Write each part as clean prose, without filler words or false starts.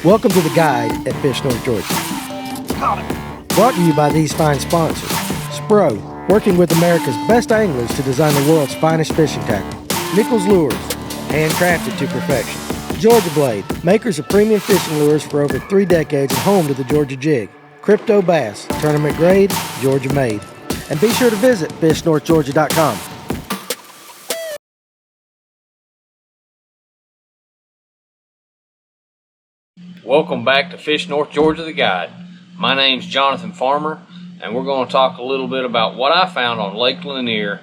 Welcome to The Guide at Fish North Georgia. Brought to you by these fine sponsors. Spro, working with America's best anglers to design the world's finest fishing tackle. Nichols Lures, handcrafted to perfection. Georgia Blade, makers of premium fishing lures for over 3 decades and home to the Georgia Jig. Crypto Bass, tournament grade, Georgia made. And be sure to visit fishnorthgeorgia.com. Welcome back to Fish North Georgia, the Guide. My name's Jonathan Farmer, and we're going to talk a little bit about what I found on Lake Lanier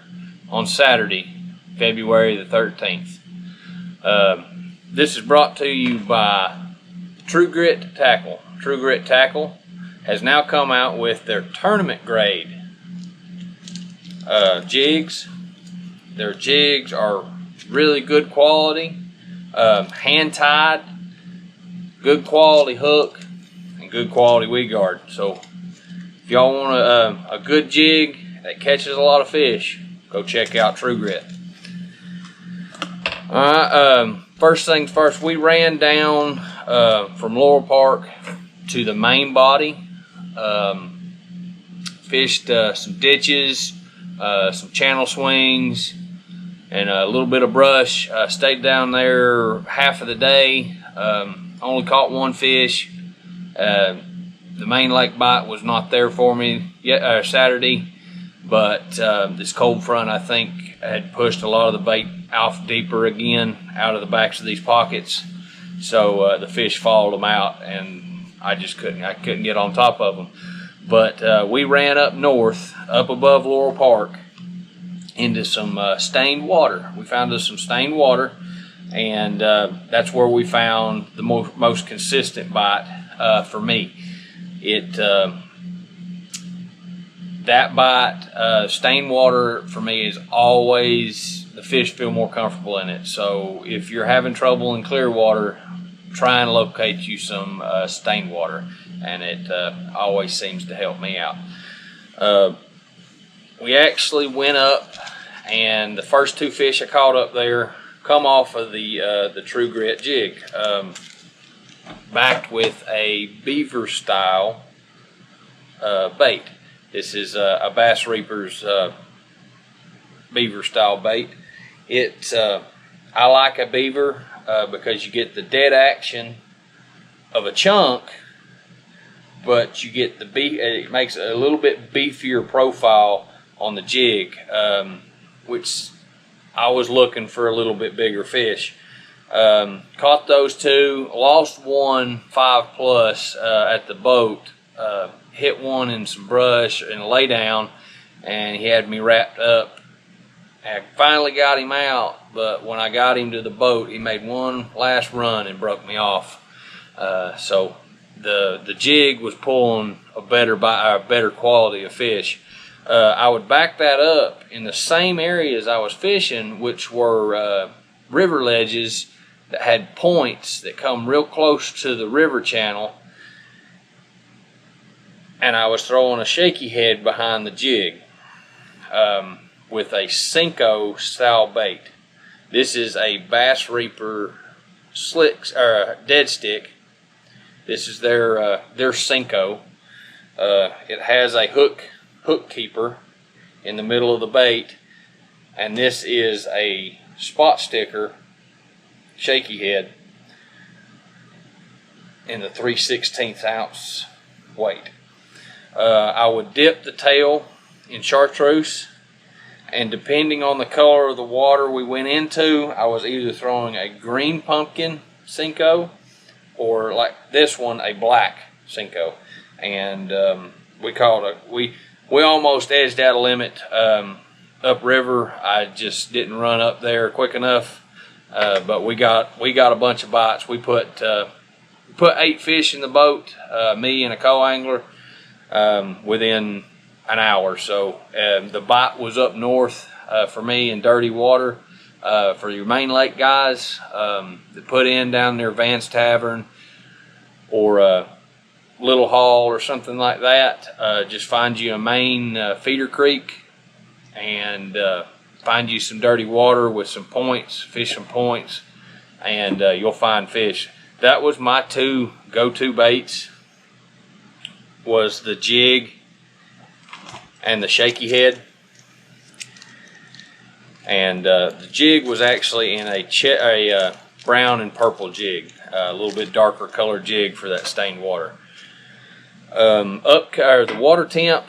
on Saturday, February the 13th. This is brought to you by True Grit Tackle. True Grit Tackle has now come out with their tournament grade jigs. Their jigs are really good quality, hand-tied, good quality hook, and good quality weed guard. So if y'all want a good jig that catches a lot of fish, go check out True Grit. Alright, first things first, we ran down from Laurel Park to the main body, fished some ditches, some channel swings, and a little bit of brush. Stayed down there half of the day. Only caught one fish. The main lake bite was not there for me yet Saturday, but this cold front, I think, had pushed a lot of the bait off deeper again out of the backs of these pockets. So the fish followed them out, and I couldn't get on top of them. But we ran up north, up above Laurel Park, into some stained water. We found us some stained water, and that's where we found the most consistent bite for me. That bite, stained water for me is always, the fish feel more comfortable in it. So if you're having trouble in clear water, try and locate you some stained water, and it always seems to help me out. We actually went up, and the first 2 fish I caught up there come off of the True Grit jig, backed with a beaver style bait. This is a Bass Reaper's beaver style bait. I like a beaver because you get the dead action of a chunk, but you get it makes a little bit beefier profile on the jig, which I was looking for a little bit bigger fish. Caught those 2, lost one 5+ at the boat, hit one in some brush and a lay down, and he had me wrapped up. I finally got him out, but when I got him to the boat, he made one last run and broke me off. So the jig was pulling a better quality of fish. I would back that up in the same areas I was fishing, which were river ledges that had points that come real close to the river channel, and I was throwing a shaky head behind the jig with a Senko style bait. This is a Bass Reaper dead stick. This is their Senko. It has a hook keeper in the middle of the bait, and this is a spot sticker shaky head in the 3/16 ounce weight. I would dip the tail in chartreuse, and depending on the color of the water we went into, I was either throwing a green pumpkin Senko, or like this one, a black Senko. And we almost edged out a limit upriver. I just didn't run up there quick enough, but we got a bunch of bites. We put 8 fish in the boat, me and a co-angler, within an hour. So the bite was up north for me in dirty water. For your main lake guys that put in down near Vance Tavern or Little Hall or something like that, just find you a main feeder creek and find you some dirty water with some points, fish some points, and you'll find fish. That was my 2 go-to baits was the jig and the shaky head. And the jig was actually in a brown and purple jig, a little bit darker colored jig for that stained water. The water temp,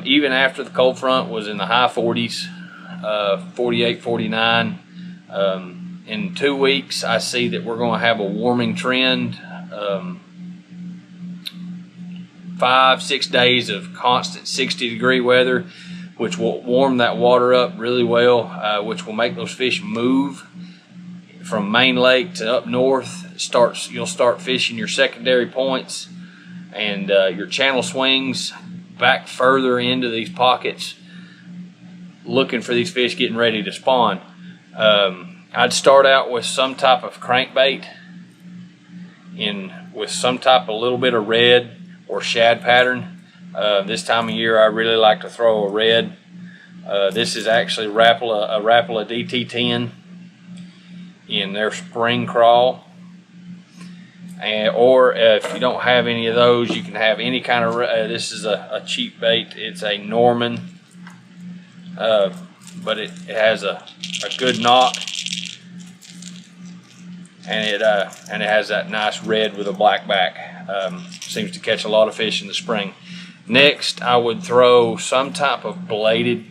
even after the cold front, was in the high 40s, 48, 49. In 2 weeks, I see that we're going to have a warming trend. 5-6 days of constant 60-degree weather, which will warm that water up really well, which will make those fish move from main lake to up north. You'll start fishing your secondary points and your channel swings back further into these pockets, looking for these fish getting ready to spawn. I'd start out with some type of crankbait with some type of little bit of red or shad pattern. This time of year I really like to throw a red. This is actually a Rapala DT10 in their spring crawl. Or if you don't have any of those, you can have any kind of, this is a cheap bait. It's a Norman, but it has a good knock. And it has that nice red with a black back. Seems to catch a lot of fish in the spring. Next, I would throw some type of bladed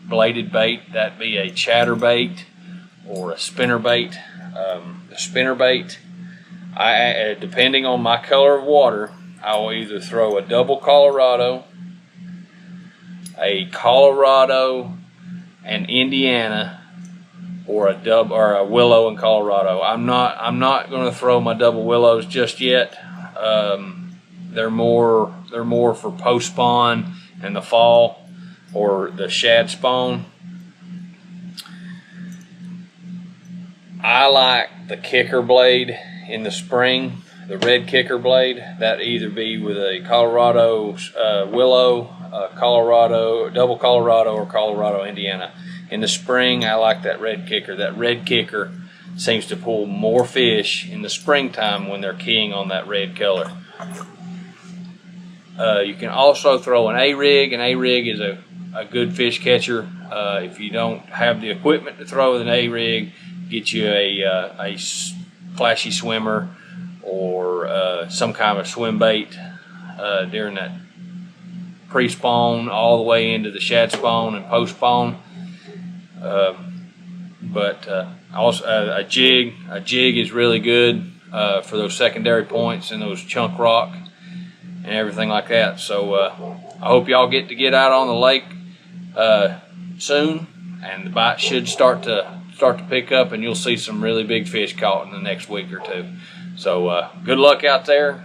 bait. That'd be a chatterbait or a spinner bait. The spinner bait, depending on my color of water, I will either throw a double Colorado, a Colorado and Indiana, or a willow in Colorado. I'm not going to throw my double willows just yet. They're more for post spawn in the fall or the shad spawn. I like the kicker blade in the spring, the red kicker blade. That either be with a Colorado willow, Colorado double Colorado, or Colorado Indiana. In the spring, I like that red kicker. That red kicker seems to pull more fish in the springtime when they're keying on that red color. You can also throw an A-rig. An A-rig is a good fish catcher. If you don't have the equipment to throw with an A-rig, get you a flashy swimmer or some kind of swim bait during that pre-spawn all the way into the shad spawn and post-spawn. Also a jig is really good for those secondary points and those chunk rock and everything like that. So I hope y'all get out on the lake soon, and the bites should start to pick up, and you'll see some really big fish caught in the next week or two. So good luck out there.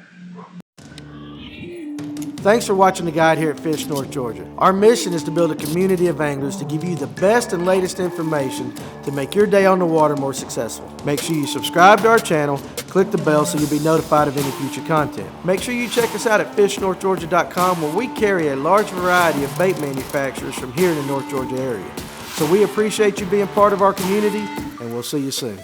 Thanks for watching the guide here at Fish North Georgia. Our mission is to build a community of anglers to give you the best and latest information to make your day on the water more successful. Make sure you subscribe to our channel, click the bell so you'll be notified of any future content. Make sure you check us out at fishnorthgeorgia.com, where we carry a large variety of bait manufacturers from here in the North Georgia area. So we appreciate you being part of our community, and we'll see you soon.